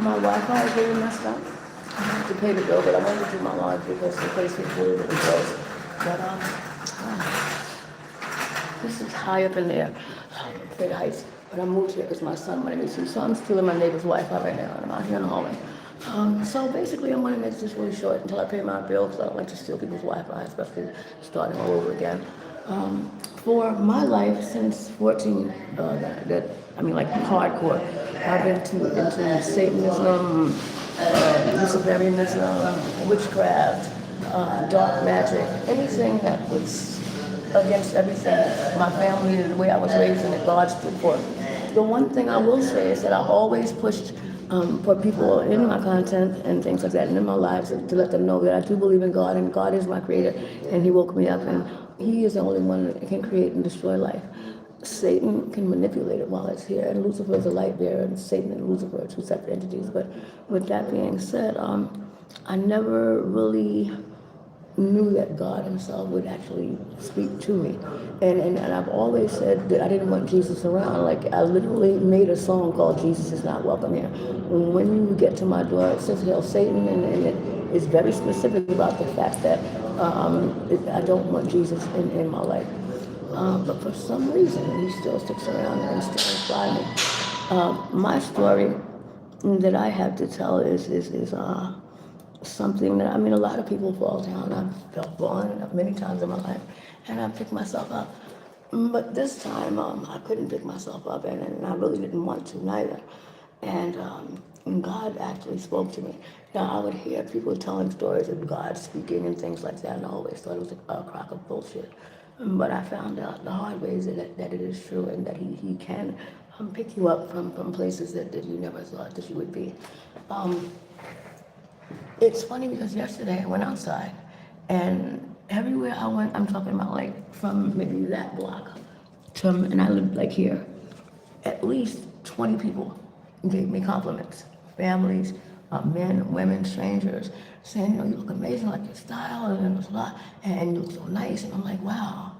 my Wi-Fi is really messed up. I have to pay the bill, but I wanted to do my laundry because the place was really, really gross. But this is high up in there, Fred Heights. But I moved here because my son wanted me to. So I'm still in my neighbor's Wi-Fi right now, and I'm out here in the hallway. So basically, I'm going to make this really short until I pay my bill because I don't like to steal people's Wi-Fi, especially starting all over again. For my life since 14, like hardcore, I've been into Satanism, Luciferianism, witchcraft, dark magic, anything that was against everything my family and the way I was raised and that God stood for. The one thing I will say is that I always pushed for people in my content and things like that and in my lives to let them know that I do believe in God and God is my creator and he woke me up and he is the only one that can create and destroy life. Satan can manipulate it while it's here, and Lucifer is a light bearer, and Satan and Lucifer are two separate entities. But with that being said, I never really knew that God himself would actually speak to me. And I've always said that I didn't want Jesus around. Like, I literally made a song called Jesus is Not Welcome Here. When you get to my door, it says, Hail Satan, and it is very specific about the fact that I don't want Jesus in my life. But for some reason, he still sticks around and still inspires me. My story that I have to tell is something that, a lot of people fall down. I've felt fallen many times in my life, and I picked myself up. But this time, I couldn't pick myself up, and I really didn't want to neither. And God actually spoke to me. Now, I would hear people telling stories of God speaking and things like that, and I always thought it was a crock of bullshit. But I found out the hard way is that it is true, and that he can pick you up from places that you never thought that you would be. It's funny because yesterday I went outside, and everywhere I went, I'm talking about like from maybe that block to, and I lived like here, at least 20 people gave me compliments. Families, men, women, strangers, saying, you look amazing, like your style, and it was a lot, and you look so nice. And I'm like, wow.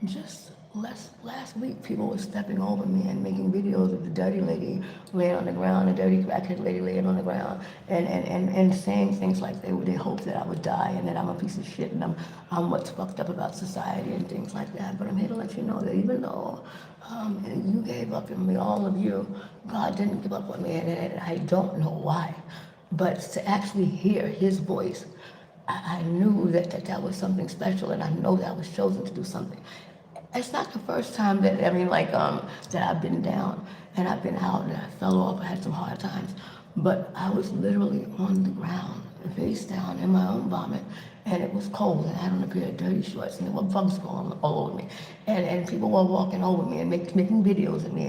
Just last week, people were stepping over me and making videos of the dirty lady laying on the ground, the dirty crackhead lady laying on the ground, and saying things like they hope that I would die and that I'm a piece of shit and I'm what's fucked up about society and things like that. But I'm here to let you know that even though you gave up on me, all of you, God didn't give up on me, and I don't know why. But to actually hear his voice, I knew that was something special, and I know that I was chosen to do something. It's not the first time that, that I've been down, and I've been out, and I fell off, I had some hard times. But I was literally on the ground, face down in my own vomit, and it was cold, and I had on a pair of dirty shorts, and there were bugs going all over me. And people were walking over me and making videos of me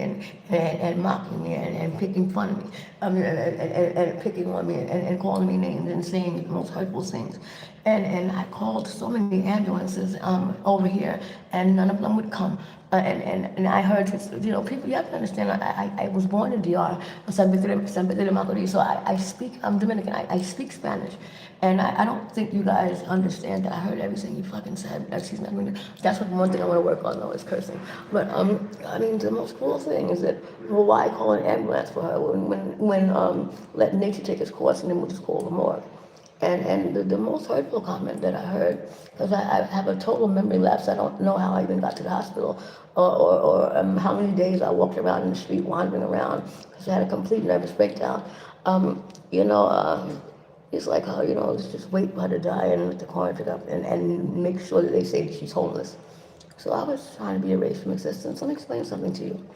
and mocking me and picking fun of me, and picking on me and calling me names and saying the most hurtful things. And I called so many ambulances over here, and none of them would come. And I heard, people, you have to understand, I was born in DR, San Pedro de Macorís, so I speak, I'm Dominican, I speak Spanish. And I don't think you guys understand that I heard everything you fucking said. Excuse me, that's one thing I want to work on, though, is cursing. But, the most cool thing is that, well, why call an ambulance for her when let nature take its course and then we'll just call the morgue? And the most hurtful comment that I heard, because I have a total memory lapse, I don't know how I even got to the hospital, or how many days I walked around in the street wandering around, because I had a complete nervous breakdown. It's like, let's just wait for her to die and let the coroner pick up and make sure that they say that she's homeless. So I was trying to be erased from existence. Let me explain something to you.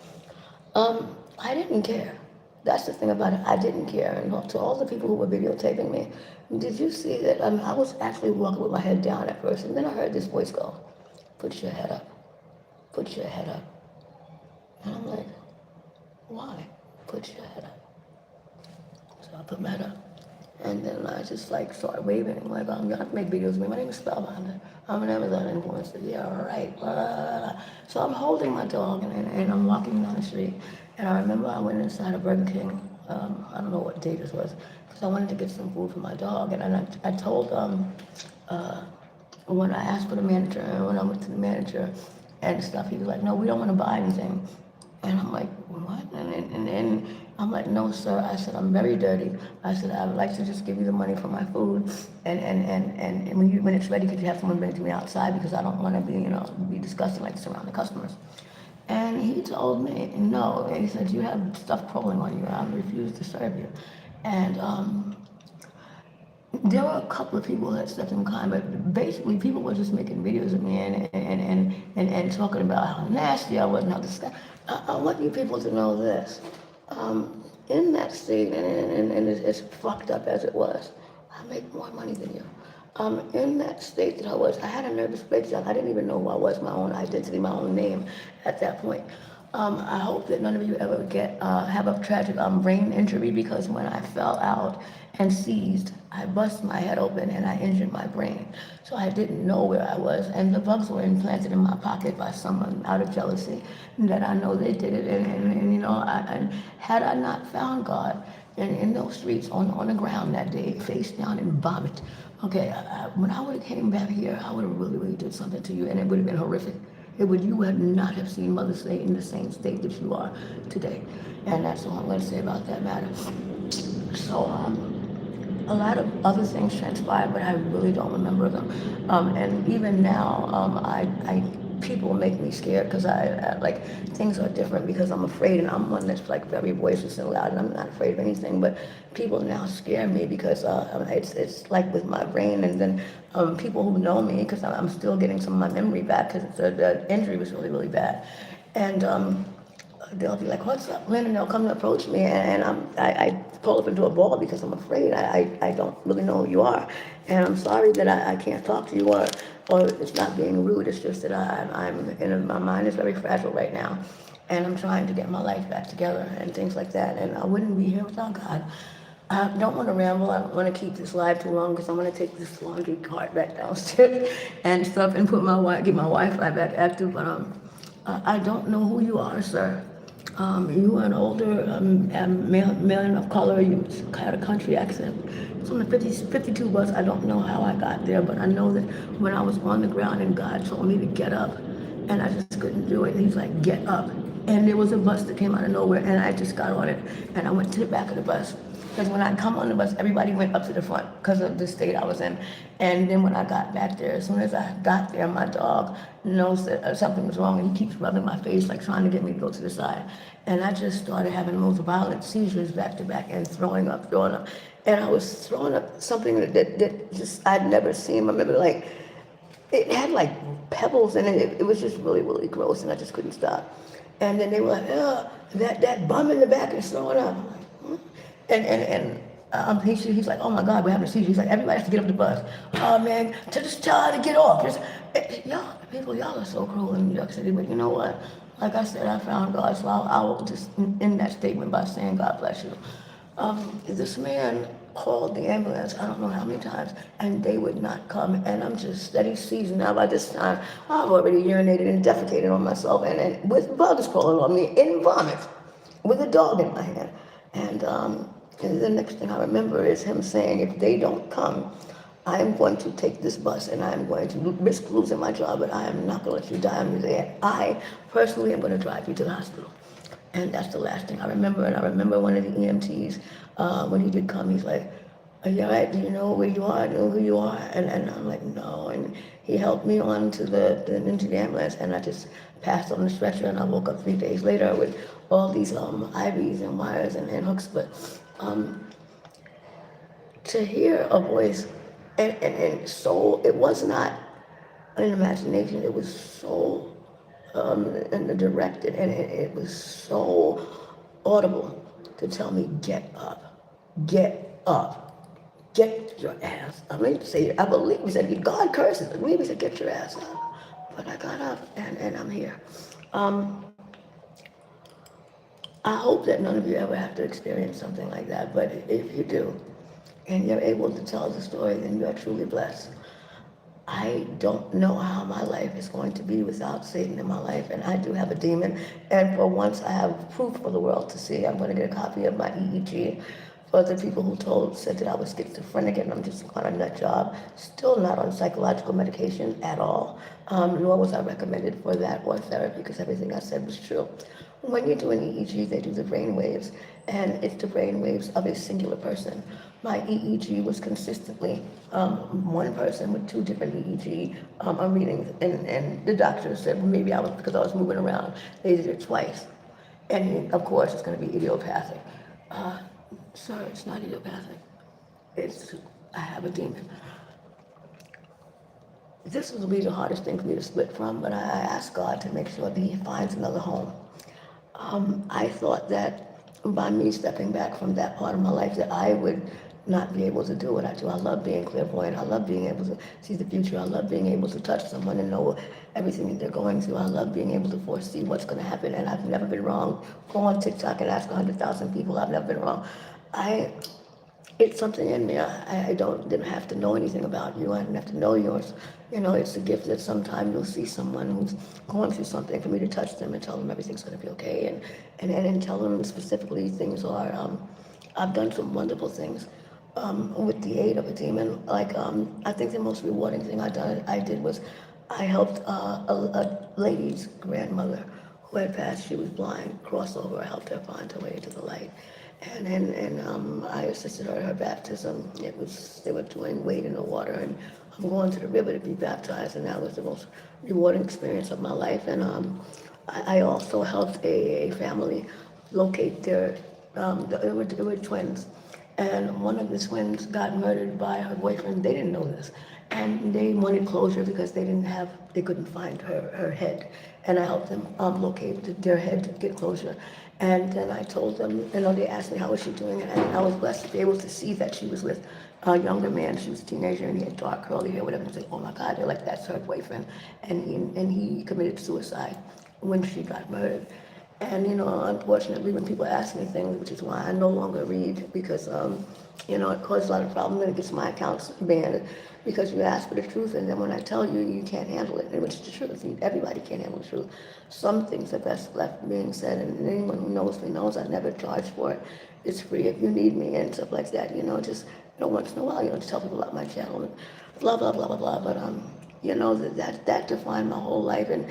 I didn't care. That's the thing about it. I didn't care. And to all the people who were videotaping me, did you see that? I was actually walking with my head down at first, and then I heard this voice go, "Put your head up. Put your head up." And I'm like, why? Put your head up. So I put my head up. And then I just started waving. I'm like, you have to make videos of me. My name is Spellbinder. I'm an Amazon influencer. Yeah, all right. Blah, blah, blah. So I'm holding my dog and I'm walking down the street. And I remember I went inside a Burger King. I don't know what day this was, because I wanted to get some food for my dog. And I told when I asked for the manager, and when I went to the manager and stuff, he was like, "No, we don't want to buy anything." And I'm like, "What?" And then I'm like, no, sir. I said, I'm very dirty. I said, I would like to just give you the money for my food. And when it's ready, could you have someone bring it to me outside? Because I don't want to be, be disgusting like this around the customers. And he told me, no. And he said, you have stuff crawling on you. I refuse to serve you. And there were a couple of people that stepped in kind, but basically people were just making videos of me and talking about how nasty I was and how disgusting. I want you people to know this. In that state, and as fucked up as it was, I make more money than you. In that state that I was, I had a nervous breakdown. I didn't even know who I was, my own identity, my own name at that point. I hope that none of you ever have a tragic brain injury, because when I fell out and seized, I busted my head open and I injured my brain. So I didn't know where I was, and the bugs were implanted in my pocket by someone out of jealousy that I know they did it. And had I not found God in those streets on the ground that day, face down and vomit, okay, when I would have came back here, I would have really, really did something to you, and it would have been horrific. You would not have seen Mother Slate in the same state that you are today. And that's all I'm going to say about that matter. So, a lot of other things transpired, but I really don't remember them. And even now, people make me scared because like things are different because I'm afraid, and I'm one that's like very boisterous and loud, and I'm not afraid of anything. But people now scare me because it's like with my brain, and then people who know me, because I'm still getting some of my memory back because the injury was really, really bad, and they'll be like, "What's up, Lynn?" And they'll come to approach me, and I pull up into a ball because I'm afraid. I don't really know who you are, and I'm sorry that I can't talk to you, or it's not being rude. It's just that my mind is very fragile right now, and I'm trying to get my life back together and things like that. And I wouldn't be here without God. I don't want to ramble. I don't want to keep this live too long because I want to take this laundry cart back downstairs and stuff and get my Wi-Fi back active. But I don't know who you are, sir. You are an older man of color. You had a country accent. It's on the 52 bus. I don't know how I got there, but I know that when I was on the ground and God told me to get up, and I just couldn't do it. He's like, get up. And there was a bus that came out of nowhere, and I just got on it, and I went to the back of the bus. Because when I come on the bus, everybody went up to the front because of the state I was in. And then when I got back there, as soon as I got there, my dog knows that something was wrong, and he keeps rubbing my face, like trying to get me to go to the side. And I just started having the most violent seizures back to back and throwing up. And I was throwing up something that just I'd never seen. I remember, like, it had like pebbles in it. It was just really, really gross, and I just couldn't stop. And then they were like, "Oh, that bum in the back is throwing up." I'm like, "Hmm?" He's like, "Oh my God, we're having a seizure." He's like, "Everybody has to get off the bus." Oh man, just tell her to get off. Y'all are so cruel in New York City. But you know what? Like I said, I found God, so I will just end that statement by saying, God bless you. This man called the ambulance, I don't know how many times, and they would not come. And I'm just steady seizing. Now by this time, I've already urinated and defecated on myself, and with bugs crawling on me in vomit, with a dog in my hand. And the next thing I remember is him saying, if they don't come, I am going to take this bus and I am going to risk losing my job, but I am not going to let you die. I personally am going to drive you to the hospital. And that's the last thing I remember. And I remember one of the EMTs, when he did come, he's like, "Are you all right? Do you know where you are? Do you know who you are?" And I'm like, "No." And he helped me into the ambulance, and I just passed on the stretcher, and I woke up 3 days later with all these IVs and wires and hooks. But to hear a voice and soul, it was not an imagination, it was soul and directed, and it was so audible to tell me, get up, get your ass. I believe he said, God curses, I believe he said, get your ass up. But I got up and I'm here. I hope that none of you ever have to experience something like that, but if you do, and you're able to tell the story, then you are truly blessed. I don't know how my life is going to be without Satan in my life, and I do have a demon, and for once I have proof for the world to see. I'm going to get a copy of my EEG for the people who said that I was schizophrenic and I'm just on a nut job, still not on psychological medication at all, nor was I recommended for that or therapy because everything I said was true. When you're doing EEG, they do the brain waves, and it's the brain waves of a singular person. My EEG was consistently one person with two different EEG readings, and the doctor said, well, maybe I was, because I was moving around, they did it twice. And of course, it's going to be idiopathic. Uh, Sir, it's not idiopathic. It's, I have a demon. This will be the hardest thing for me to split from, but I ask God to make sure that He finds another home. I thought that by me stepping back from that part of my life that I would not be able to do what I do. I love being clairvoyant. I love being able to see the future. I love being able to touch someone and know everything that they're going through. I love being able to foresee what's going to happen, and I've never been wrong. Go on TikTok and ask 100,000 people. I've never been wrong. I it's something in me. I didn't have to know anything about you. I didn't have to know yours. You know, it's a gift that sometime you'll see someone who's going through something for me to touch them and tell them everything's going to be okay, and tell them specifically things are. I've done some wonderful things with the aid of a demon. Like I think the most rewarding thing I did was I helped a lady's grandmother who had passed. She was blind, crossover. I helped her find her way to the light. And I assisted her at her baptism. They were doing wade in the water, and I'm going to the river to be baptized, and that was the most rewarding experience of my life. And I also helped a family locate they were twins, and one of the twins got murdered by her boyfriend. They didn't know this, and they wanted closure because they couldn't find her head, and I helped them locate their head to get closure. And then I told them, they asked me how was she doing, and I was blessed to be able to see that she was with a younger man. She was a teenager, and he had dark curly hair, whatever. And say, oh my God, they're like, that's her boyfriend, and he committed suicide when she got murdered. And unfortunately, when people ask me things, which is why I no longer read, because it causes a lot of problems, and it gets my accounts banned because you ask for the truth, and then when I tell you, you can't handle it, and which is the truth. Everybody can't handle the truth. Some things are best left being said, and anyone who knows me knows I never charge for it. It's free if you need me and stuff like that. Just once in a while, just tell people about my channel and blah blah blah blah blah. But that defined my whole life, and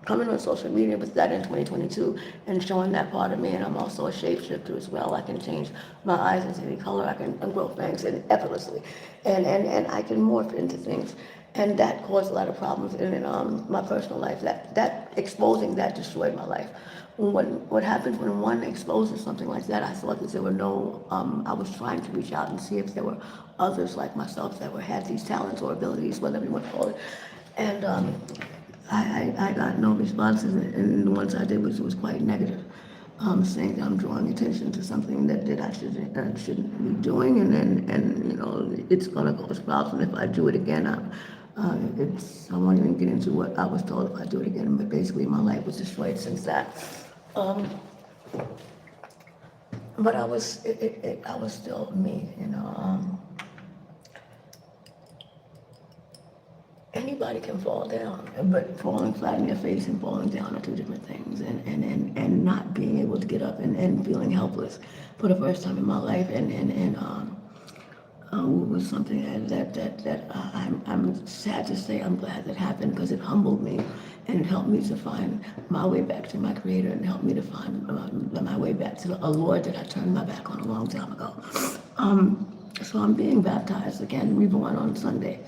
coming on social media with that in 2022 and showing that part of me. And I'm also a shapeshifter as well. I can change my eyes into any color. I can grow fangs and effortlessly, and I can morph into things. And that caused a lot of problems in my personal life. That exposing that destroyed my life. What happens when one exposes something like that? I thought that there were no. I was trying to reach out and see if there were others like myself that had these talents or abilities, whatever you want to call it. And I got no responses, and the ones I did was quite negative, saying that I'm drawing attention to something that I shouldn't be doing, and it's gonna cause problems if I do it again. I won't even get into what I was told if I do it again, but basically my life was destroyed since that. Um, but I was still me. Anybody can fall down, but falling flat in your face and falling down are two different things. And not being able to get up and feeling helpless for the first time in my life, was something that I'm sad to say I'm glad that happened, because it humbled me and it helped me to find my way back to my Creator, and helped me to find my way back to a Lord that I turned my back on a long time ago. So I'm being baptized again, reborn on Sunday.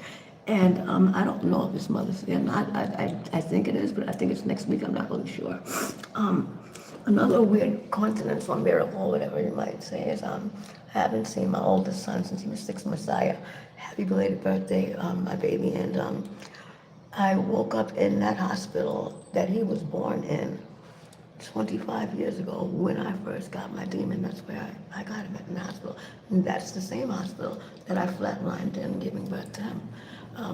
And I don't know if it's Mother's Day or not. I think it is, but I think it's next week. I'm not really sure. Another weird coincidence or miracle, whatever you might say, is I haven't seen my oldest son since he was 6, Messiah. Happy belated birthday, my baby. And I woke up in that hospital that he was born in 25 years ago when I first got my demon. That's where I got him in the hospital. And that's the same hospital that I flatlined in giving birth to him.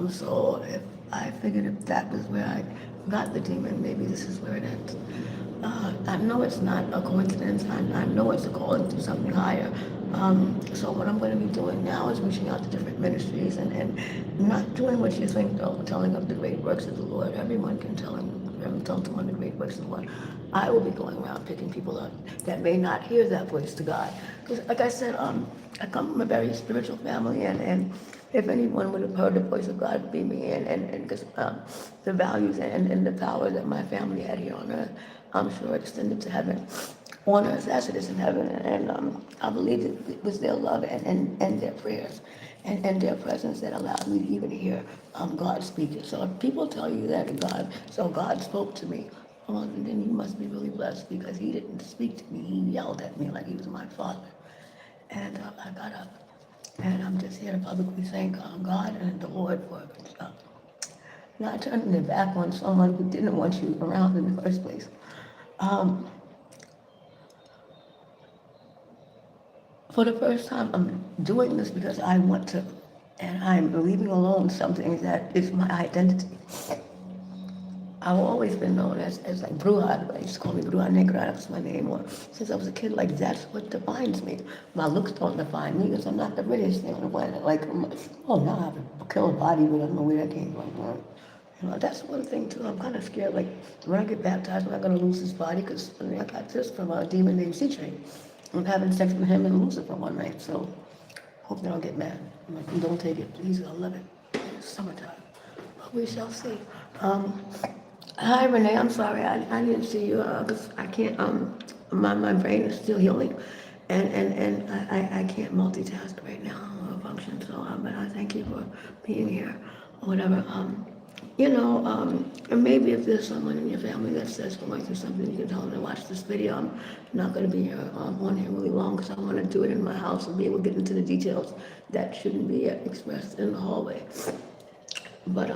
So if I figured if that was where I got the demon, maybe this is where it ends. I know it's not a coincidence. I know it's a calling to something higher. So what I'm going to be doing now is reaching out to different ministries and not doing what you think, though, telling of the great works of the Lord. Everyone can tell him him, don't do on the great works of the Lord. I will be going around picking people up that may not hear that voice to God. Because like I said, I come from a very spiritual family, and if anyone would have heard the voice of God, it'd be me, and because the values and the power that my family had here on earth, I'm sure extended to heaven, on earth as it is in heaven, and I believe it was their love and their prayers and their presence that allowed me to even hear God speaking. So if people tell you that God spoke to me, well, then you must be really blessed, because he didn't speak to me. He yelled at me like he was my father. And I got up, and I'm just here to publicly thank God and the Lord for not turning their back on someone who didn't want you around in the first place. Um, for the first time, I'm doing this because I want to, and I'm leaving alone something that is my identity. I've always been known as like Bruja. They used to call me Bruja Negra. That's my name. Or since I was a kid, like that's what defines me. My looks don't define me, because I'm not the prettiest thing on the planet. Like, oh, now I have a killer body, but I don't know where that came from. You know, that's one thing too. I'm kind of scared. Like when I get baptized, I'm not gonna lose this body, because I mean, I got this from a demon named C-Train. I'm having sex with him and lose it for one night. So hope they don't get mad. I'm like, don't take it, please. I love it. It's summertime. But we shall see. Hi Renee, I'm sorry I didn't see you because I can't my brain is still healing, and I can't multitask right now or function. So but I thank you for being here or whatever. And maybe if there's someone in your family that says going through something, you can tell them to watch this video. I'm not going to be here on here really long, because I want to do it in my house and be able to get into the details that shouldn't be expressed in the hallway. But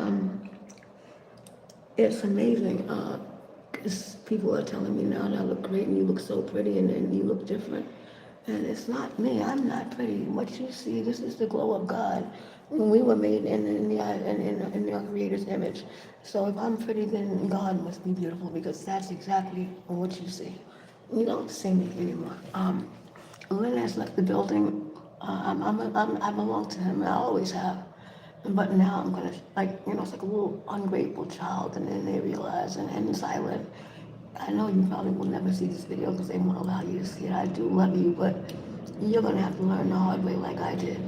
it's amazing, because people are telling me now that I look great and you look so pretty and you look different. And it's not me, I'm not pretty. What you see, this is the glow of God. We were made in the Creator's image. So if I'm pretty, then God must be beautiful, because that's exactly what you see. You don't see me anymore. Lynn has left the building. I belong to him, I always have. But now I'm gonna, like, it's like a little ungrateful child, and then they realize, and silent. I know you probably will never see this video because they won't allow you to see it. I do love you, but you're gonna have to learn the hard way like I did.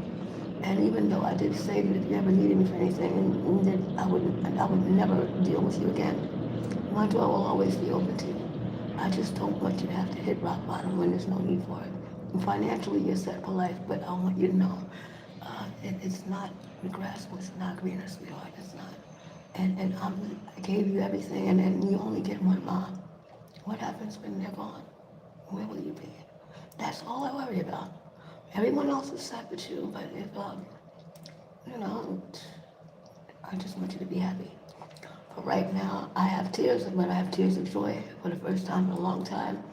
And even though I did say that if you ever needed me for anything, and that I would never deal with you again, my door will always be open to you. I just don't want you to have to hit rock bottom when there's no need for it. And financially, you're set for life, but I want you to know it's not, the grass was not greener, sweetheart. It's not. And I gave you everything, and you only get one mom. What happens when they're gone? Where will you be? That's all I worry about. Everyone else is sad but you, but if, I just want you to be happy. But right now, I have tears, but I have tears of joy for the first time in a long time.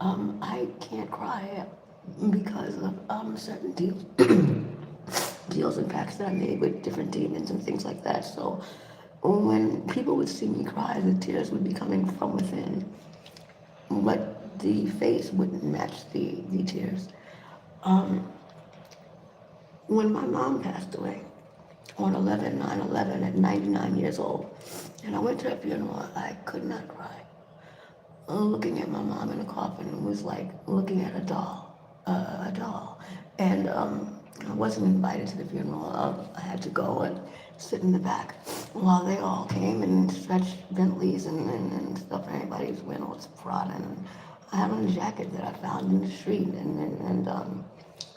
I can't cry because of certain deals and pacts that I made with different demons and things like that. So when people would see me cry, the tears would be coming from within, but the face wouldn't match the tears. When my mom passed away on 9/11 at 99 years old, and I went to her funeral, I could not cry. Looking at my mom in a coffin was like looking at a doll. And I wasn't invited to the funeral. I had to go and sit in the back while they all came and stretched Bentleys and stuff. Everybody's wearing all this Prada. And I had on a jacket that I found in the street, and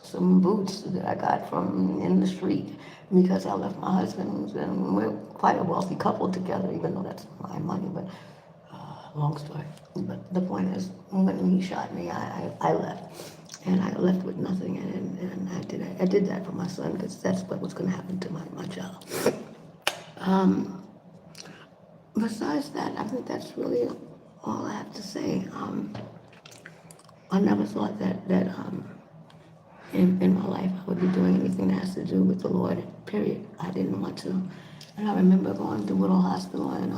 some boots that I got from in the street, because I left my husband, and we're quite a wealthy couple together, even though that's my money, but long story. But the point is, when he shot me, I left. And I left with nothing, and I did that for my son, because that's what was going to happen to my child. Besides that, I think that's really all I have to say. I never thought that in my life I would be doing anything that has to do with the Lord, period. I didn't want to. And I remember going to Woodall Hospital, and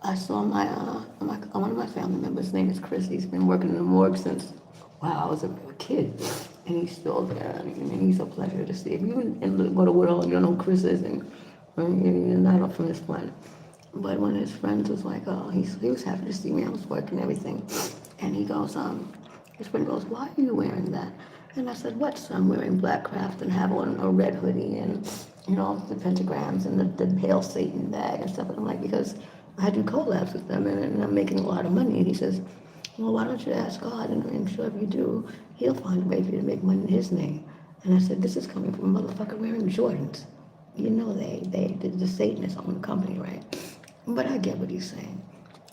I saw one of my family members, his name is Chris. He's been working in the morgue since, wow, I was a kid. And he's still there. I mean, he's a pleasure to see. If you go to Woodall, you know who Chris is, and you're not up from this planet. But one of his friends was like, oh, he was happy to see me. I was working and everything. And he goes, his friend goes, why are you wearing that? And I said, what? So I'm wearing black craft and have on a red hoodie and, the pentagrams and the Hail Satan bag and stuff. And I'm like, because I do collabs with them and I'm making a lot of money. And he says, well, why don't you ask God? And I'm sure if you do, he'll find a way for you to make money in his name. And I said, this is coming from a motherfucker wearing Jordans. The Satanists own the company, right? But I get what he's saying.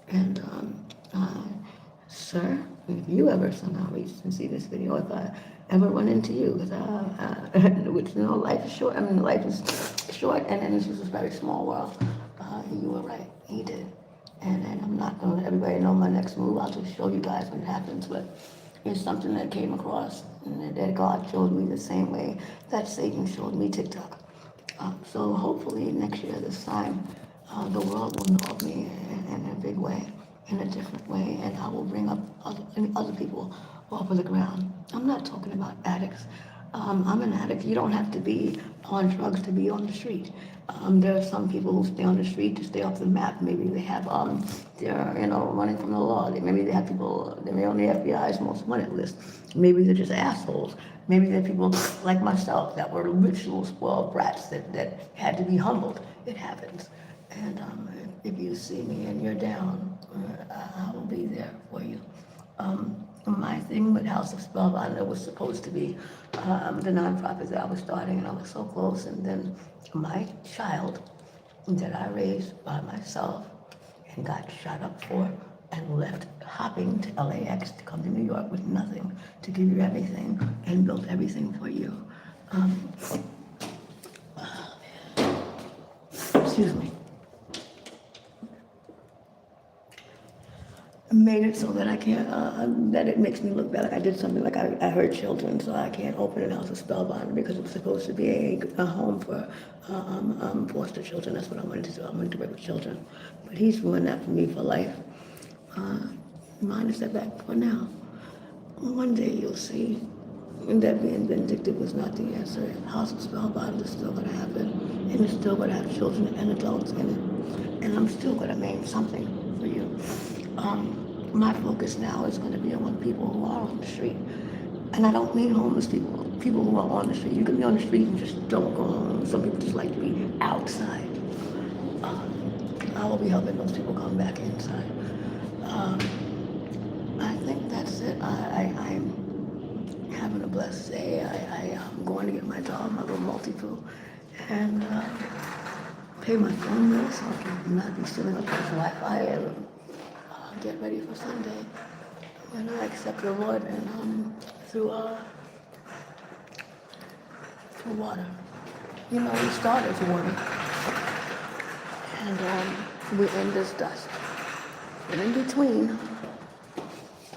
And, sir, if you ever somehow reach and see this video, if I ever run into you, because which, life is short. I mean, life is short, and this is a very small world. You were right. He did. And I'm not going to let everybody know my next move. I'll just show you guys when it happens. But it's something that came across and that God showed me the same way that Satan showed me TikTok. So hopefully next year this time, the world will know of me in a big way, in a different way, and I will bring up other people off of the ground. I'm not talking about addicts. I'm an addict. You don't have to be on drugs to be on the street. There are some people who stay on the street to stay off the map. Maybe they have, they're, running from the law. Maybe they have people, they may on the FBI's most wanted list. Maybe they're just assholes. Maybe they're people like myself that were ritual spoiled brats that had to be humbled. It happens. And if you see me and you're down, I will be there for you. My thing with House of Spellbinder was supposed to be the nonprofit that I was starting, and I was so close. And then my child that I raised by myself and got shot up for and left hopping to LAX to come to New York with nothing to give you everything and built everything for you. Um, excuse me. Made it so that I can't, that it makes me look bad. Like I did something, like I hurt children, so I can't open a House of Spellbinder because it was supposed to be a home for foster children. That's what I wanted to do. I wanted to work with children. But he's ruined that for me for life. Mine is that back for now. One day you'll see that being vindictive was not the answer. House of Spellbinder is still going to happen, and it's still going to have children and adults in it. And I'm still going to name something for you. My focus now is going to be on people who are on the street. And I don't mean homeless people, people who are on the street. You can be on the street and just don't go home. Some people just like to be outside. I will be helping those people come back inside. I think that's it. I'm having a blessed day. I'm going to get my dog, my little multi-poo, and pay my phone bill so I can not be stealing up this Wi-Fi and get ready for Sunday when I accept the Lord and through water. We start as water and we end as dust. And in between,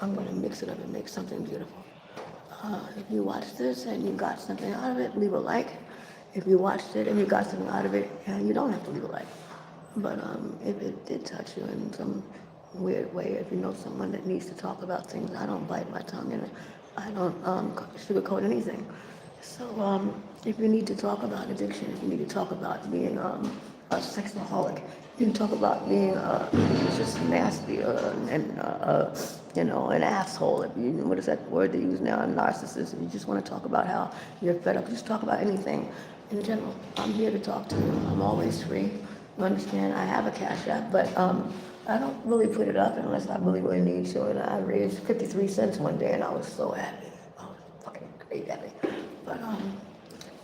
I'm going to mix it up and make something beautiful. If you watched this and you got something out of it, leave a like. If you watched it and you got something out of it, you don't have to leave a like. But if it did touch you in some weird way, if you know someone that needs to talk about things, I don't bite my tongue and I don't sugarcoat anything. So if you need to talk about addiction, if you need to talk about being a sexaholic, you can talk about being just nasty and an asshole. If you, what is that word they use now? A narcissist. If you just want to talk about how you're fed up, just talk about anything in general. I'm here to talk to you. I'm always free. You understand? I have a Cash App, but I don't really put it up unless I really need to. And I raised 53 cents one day, and I was so happy. I was fucking great happy.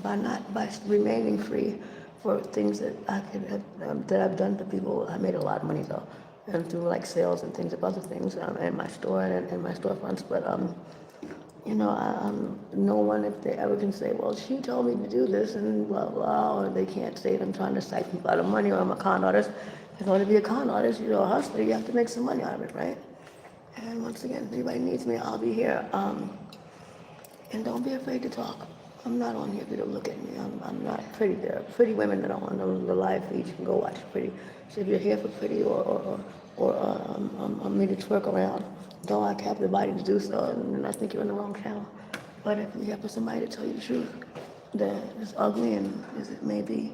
But by remaining free for things that I could have, that I've done to people, I made a lot of money though, and through like sales and things of other things, and my store and my storefronts. But no one, if they ever can say, well, she told me to do this and blah, blah, or they can't say that I'm trying to siphon people out of money or I'm a con artist. If you want to be a con artist, you're a hustler, you have to make some money out of it, right? And once again, if anybody needs me, I'll be here. And don't be afraid to talk. I'm not on here for you to look at me. I'm not pretty. There are pretty women that are on the live feed. You can go watch pretty. So if you're here for pretty or me to twerk around, though I have the body to do so, and I think you're in the wrong channel. But if you're here for somebody to tell you the truth, that as ugly and as it may be,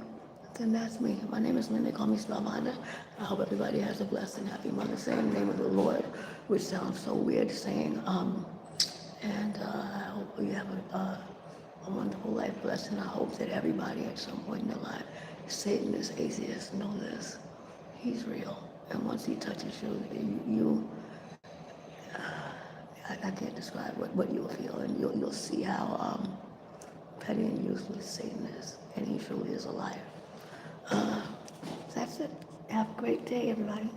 then that's me. My name is Lynn. They call me Starmanda. I hope everybody has a blessed and happy Mother's Day in the name of the Lord, which sounds so weird saying. And I hope you have a wonderful life, blessed, and I hope that everybody at some point in their life, Satan is atheist, know this. He's real. And once he touches you, I can't describe what you'll feel, and you'll see how petty and useless Satan is, and he truly is a liar. That's it. Have a great day, everybody.